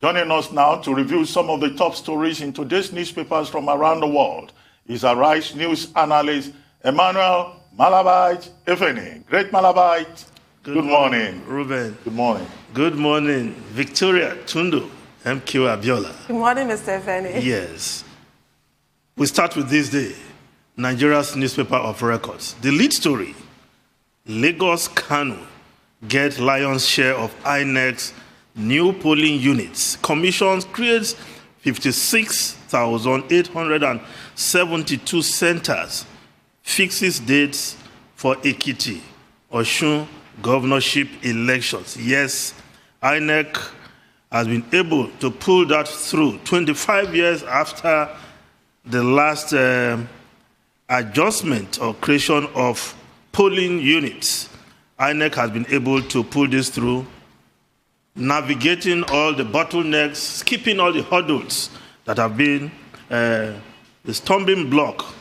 Joining us now to review some of the top stories in today's newspapers from around the world is Arise News analyst Emmanuel Malabite Efeni. Great Malabite. Good morning. Ruben. Good morning. Good morning. Victoria Tundu, MQ Abiola. Good morning, Mr. Efeni. Yes. We start with this day, Nigeria's newspaper of records. The lead story, Lagos Kano get lion's share of Inec'S new polling units. Commission creates 56,872 centers, fixes dates for Ekiti, Osun governorship elections. Yes, INEC has been able to pull that through 25 years after the last adjustment or creation of polling units. INEC has been able to pull this through, navigating all the bottlenecks, skipping all the hurdles that have been the stumbling block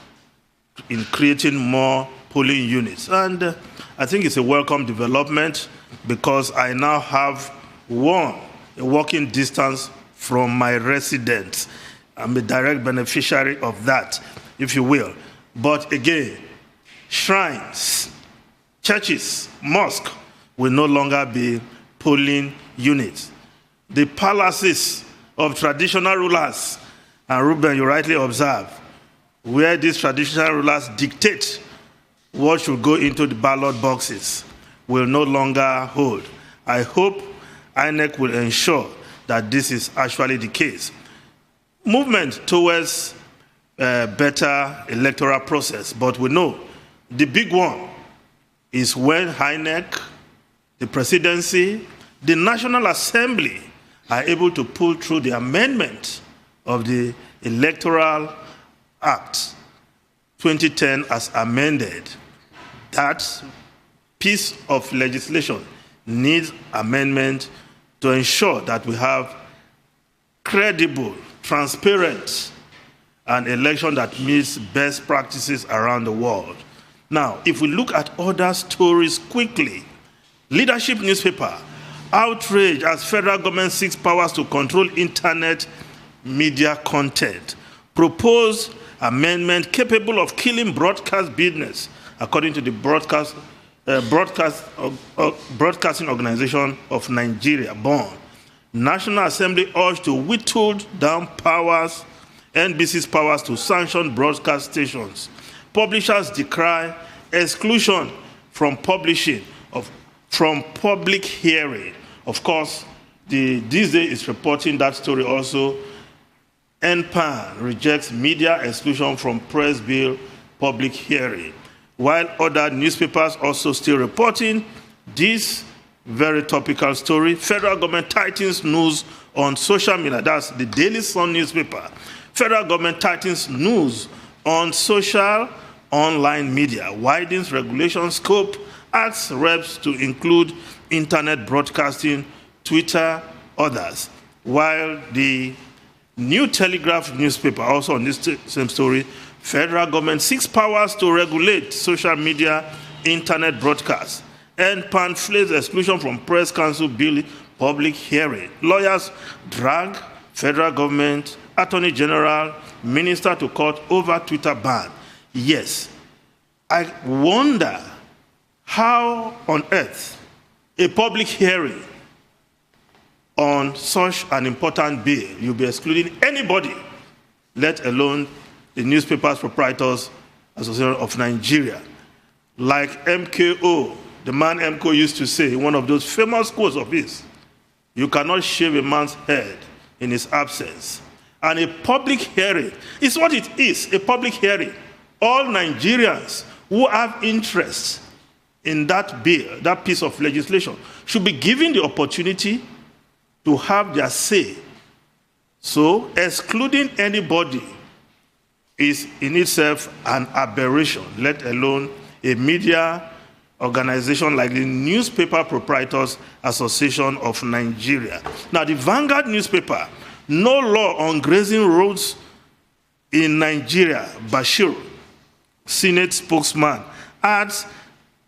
in creating more polling units. And I think it's a welcome development because I now have a walking distance from my residence. I'm a direct beneficiary of that, if you will. But again, shrines, churches, mosques will no longer be polling units. The palaces of traditional rulers, and Ruben, you rightly observe, where these traditional rulers dictate what should go into the ballot boxes, will no longer hold. I hope INEC will ensure that this is actually the case. Movement towards a better electoral process, but we know the big one is when INEC, the presidency, the National Assembly are able to pull through the amendment of the Electoral Act 2010 as amended. That piece of legislation needs amendment to ensure that we have credible, transparent, an election that meets best practices around the world. Now, if we look at other stories quickly, Leadership newspaper, outrage as federal government seeks powers to control internet media content. Proposed amendment capable of killing broadcast business, according to the Broadcasting Organization of Nigeria, BON. National Assembly urged to whittle down powers, NBC's powers to sanction broadcast stations. Publishers decry exclusion from publishing from public hearing. Of course, this day is reporting that story also. NPAN rejects media exclusion from press bill public hearing, while other newspapers also still reporting this very topical story. Federal government tightens news on social media. That's the Daily Sun newspaper. Federal government tightens news on social online media, widens regulation scope, asks reps to include internet broadcasting, Twitter, others. While the New Telegraph newspaper, also on this same story, federal government seeks powers to regulate social media, internet broadcasts, and pamphlets exclusion from press council bill public hearing. Lawyers drag federal government, attorney general, minister to court over Twitter ban. Yes, I wonder how on earth a public hearing on such an important bill, you'll be excluding anybody, let alone the Newspapers Proprietors Association of Nigeria. Like MKO, the man MKO used to say, one of those famous quotes of his, you cannot shave a man's head in his absence. And a public hearing is what it is, a public hearing. All Nigerians who have interest in that bill, that piece of legislation, should be given the opportunity to have their say. So, excluding anybody is in itself an aberration, let alone a media organization like the Newspaper Proprietors Association of Nigeria. Now, the Vanguard newspaper, no law on grazing roads in Nigeria, Bashir, Senate spokesman, adds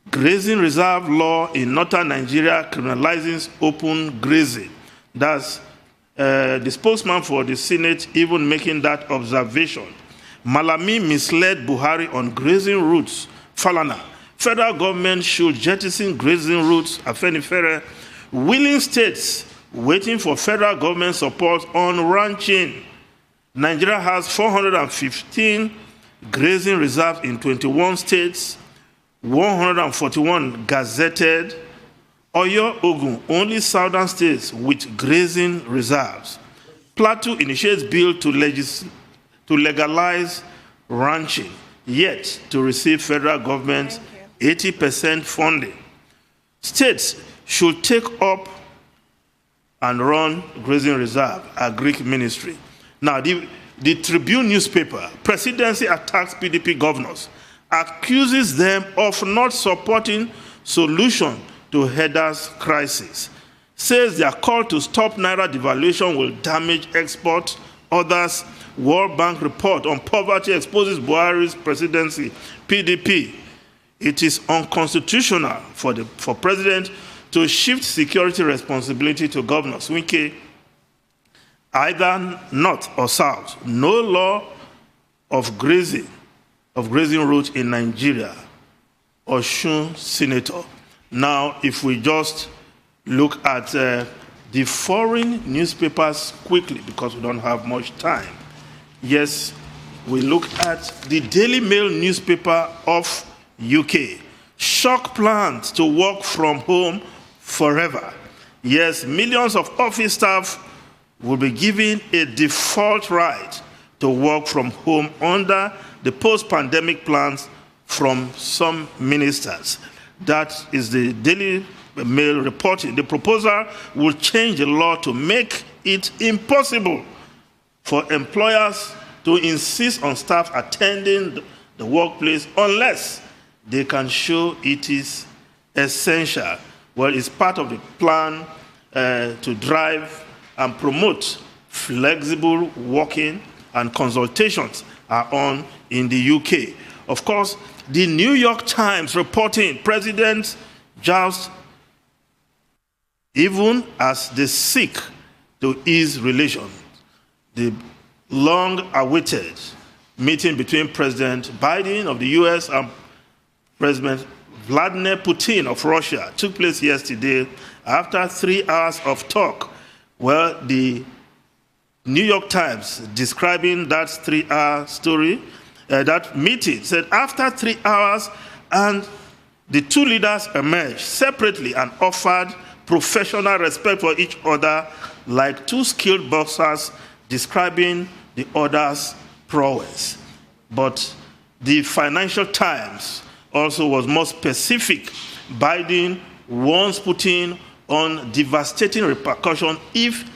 grazing reserve law in northern Nigeria criminalizes open grazing. That's the spokesman for the Senate even making that observation. Malami misled Buhari on grazing routes. Falana, federal government should jettison grazing routes. Afenifere, willing states waiting for federal government support on ranching. Nigeria has 415 grazing reserves in 21 states, 141 gazetted. Oyo, Ogun, only southern states with grazing reserves. Plateau initiates bill to legalize ranching, yet to receive federal government 80% funding. States should take up and run grazing reserve, a Greek ministry. Now, the Tribune newspaper, presidency attacks PDP governors, accuses them of not supporting solution to headers crisis, says their call to stop Naira devaluation will damage export. Others, World Bank report on poverty exposes Buhari's presidency, PDP. It is unconstitutional for president to shift security responsibility to governors. Wike, either north or south, no law of grazing route in Nigeria. Osun Senator. Now, if we just look at the foreign newspapers quickly, because we don't have much time. Yes, we look at the Daily Mail newspaper of UK. Shock plans to work from home forever. Yes, millions of office staff will be given a default right to work from home under the post-pandemic plans from some ministers. That is the Daily Mail reporting. The proposal will change the law to make it impossible for employers to insist on staff attending the workplace unless they can show it is essential. Well, it's part of the plan to drive and promote flexible working, and consultations are on in the UK. Of course, the New York Times reporting President joust even as they seek to ease relations. The long-awaited meeting between President Biden of the US and President Vladimir Putin of Russia took place yesterday after 3 hours of talk. Well, the New York Times, describing that 3-hour story, that meeting, said after 3 hours, and the two leaders emerged separately and offered professional respect for each other like two skilled boxers describing the other's prowess. But the Financial Times also was more specific. Biden warns Putin on devastating repercussions if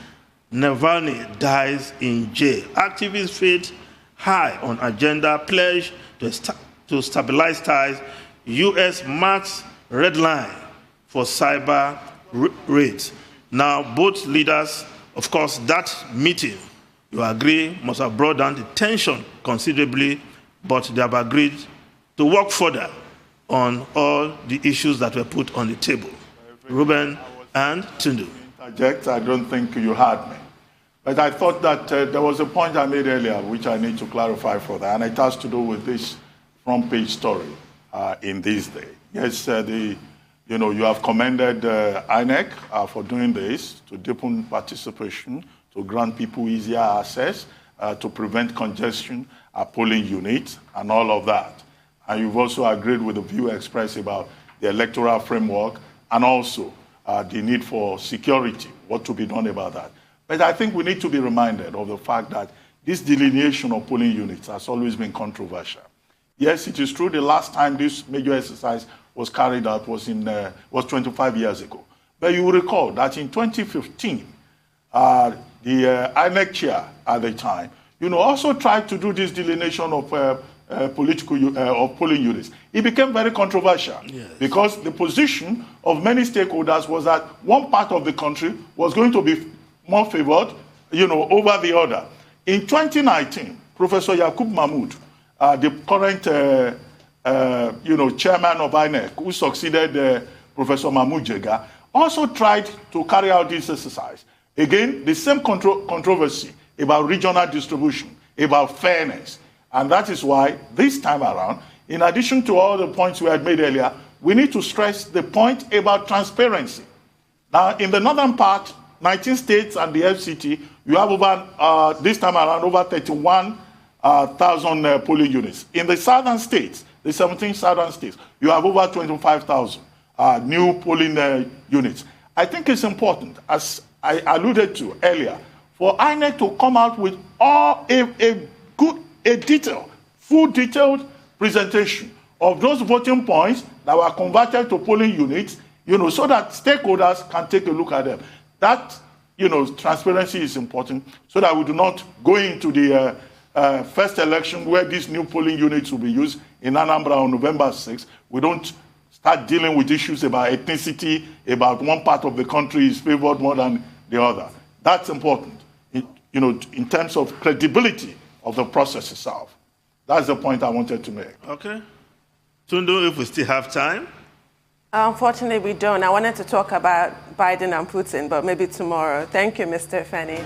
Navalny dies in jail. Activists faith high on agenda pledge to stabilize ties. U.S. marks red line for cyber raids. Now, both leaders, of course, that meeting, you agree, must have brought down the tension considerably, but they have agreed to work further on all the issues that were put on the table. Ruben and Tundu. Interject, I don't think you heard me. But I thought that there was a point I made earlier which I need to clarify further, and it has to do with this front page story in this day. Yes, you have commended INEC for doing this, to deepen participation, to grant people easier access, to prevent congestion at polling units, and all of that. And you've also agreed with the view expressed about the electoral framework and also the need for security, what to be done about that. But I think we need to be reminded of the fact that this delineation of polling units has always been controversial. Yes, it is true the last time this major exercise was carried out was 25 years ago. But you will recall that in 2015, the INEC chair at the time, also tried to do this delineation of polling units. It became very controversial, yes, because the position of many stakeholders was that one part of the country was going to be more favored, over the other. In 2019, Professor Yakub Mahmood, the current, chairman of INEC, who succeeded Professor Mahmoud Jega, also tried to carry out this exercise. Again, the same controversy about regional distribution, about fairness. And that is why this time around, in addition to all the points we had made earlier, we need to stress the point about transparency. Now, in the northern part, 19 states and the FCT, you have over, this time around, over 31,000 polling units. In the southern states, the 17 southern states, you have over 25,000 new polling units. I think it's important, as I alluded to earlier, for INEC to come out with a detailed, full detailed presentation of those voting points that were converted to polling units, so that stakeholders can take a look at them. That, transparency is important so that we do not go into the first election where these new polling units will be used in Anambra on November 6th. We don't start dealing with issues about ethnicity, about one part of the country is favored more than the other. That's important, in terms of credibility of the process itself. That's the point I wanted to make. Okay. Tundu, if we still have time. Unfortunately, we don't. I wanted to talk about Biden and Putin, but maybe tomorrow. Thank you, Mr. Feni.